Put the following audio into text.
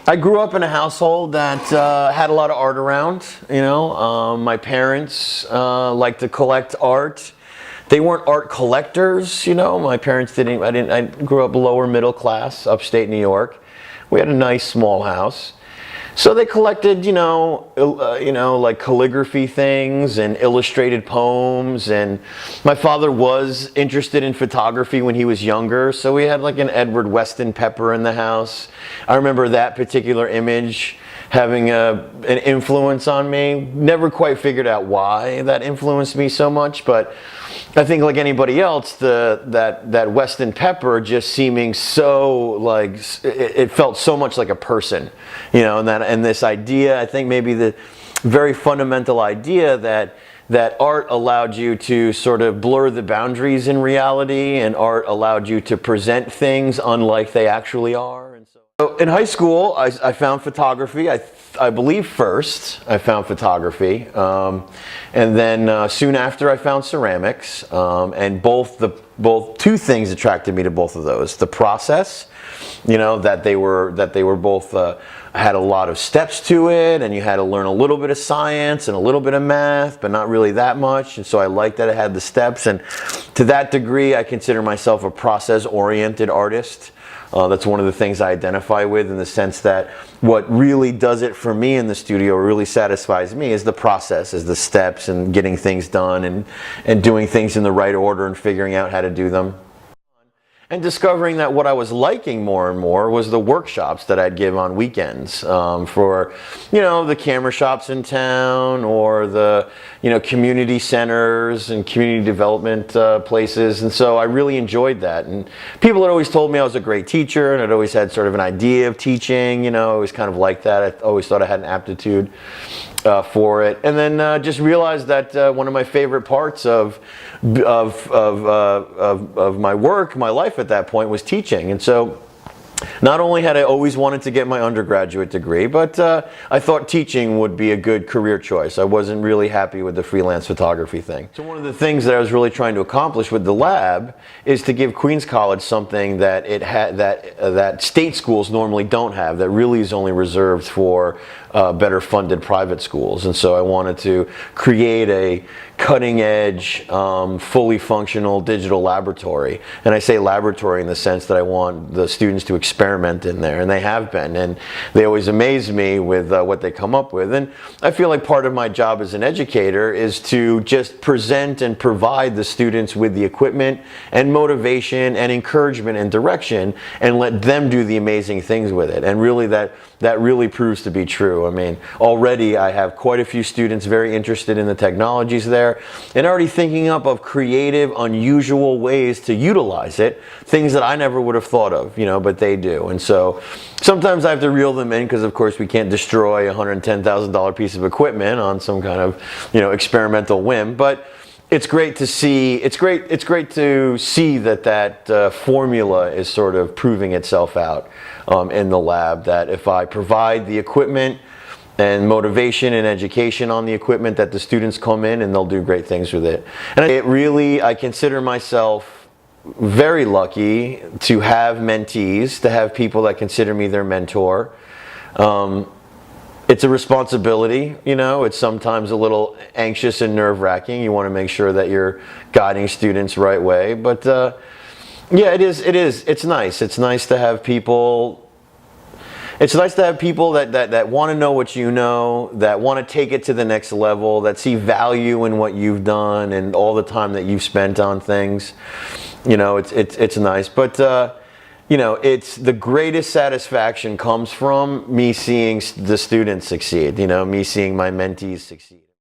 I grew up in a household that had a lot of art around. My parents liked to collect art. They weren't art collectors. My parents didn't. I grew up lower middle class, upstate New York. We had a nice small house. So they collected, like calligraphy things and illustrated poems. And my father was interested in photography when he was younger. So we had like an Edward Weston Pepper in the house. I remember that particular image having an influence on me. Never quite figured out why that influenced me so much, but I think like anybody else, that Weston Pepper just seeming so like it felt so much like a person, and this idea, I think maybe the very fundamental idea that art allowed you to sort of blur the boundaries in reality, and art allowed you to present things unlike they actually are. And so in high school, I found photography. I believe first I found photography, and then soon after I found ceramics, and both two things attracted me to both of those. The process, that they were both had a lot of steps to it, and you had to learn a little bit of science and a little bit of math, but not really that much. And so I liked that it had the steps, and to that degree, I consider myself a process-oriented artist. That's one of the things I identify with, in the sense that what really does it for me in the studio, really satisfies me, is the process, is the steps, and getting things done, and doing things in the right order, and figuring out how to do them. And discovering that what I was liking more and more was the workshops that I'd give on weekends for, the camera shops in town, or the, community centers and community development places. And so I really enjoyed that. And people had always told me I was a great teacher, and I'd always had sort of an idea of teaching, I always kind of liked that. I always thought I had an aptitude for it. And then just realized that one of my favorite parts of my work, my life at that point, was teaching. And so not only had I always wanted to get my undergraduate degree, but I thought teaching would be a good career choice. I wasn't really happy with the freelance photography thing. So one of the things that I was really trying to accomplish with the lab is to give Queens College something that it had, that state schools normally don't have, that really is only reserved for better funded private schools. And so I wanted to create a cutting edge, fully functional digital laboratory. And I say laboratory in the sense that I want the students to experiment in there, and they have been, and they always amaze me with what they come up with. And I feel like part of my job as an educator is to just present and provide the students with the equipment and motivation and encouragement and direction, and let them do the amazing things with it. And really that really proves to be true. I mean, already I have quite a few students very interested in the technologies there, and already thinking up of creative, unusual ways to utilize it, things that I never would have thought of, but they do. And so sometimes I have to reel them in, because of course we can't destroy a $110,000 piece of equipment on some kind of, experimental whim. But it's great to see. It's great to see that formula is sort of proving itself out in the lab. That if I provide the equipment and motivation and education on the equipment, that the students come in and they'll do great things with it. And I consider myself very lucky to have mentees, to have people that consider me their mentor. It's a responsibility, it's sometimes a little anxious and nerve-wracking. You want to make sure that you're guiding students right way. But yeah, it is. It's nice. It's nice to have people. It's nice to have people that want to know what you know, that want to take it to the next level, that see value in what you've done and all the time that you've spent on things. It's nice. But it's the greatest satisfaction comes from me seeing the students succeed, me seeing my mentees succeed.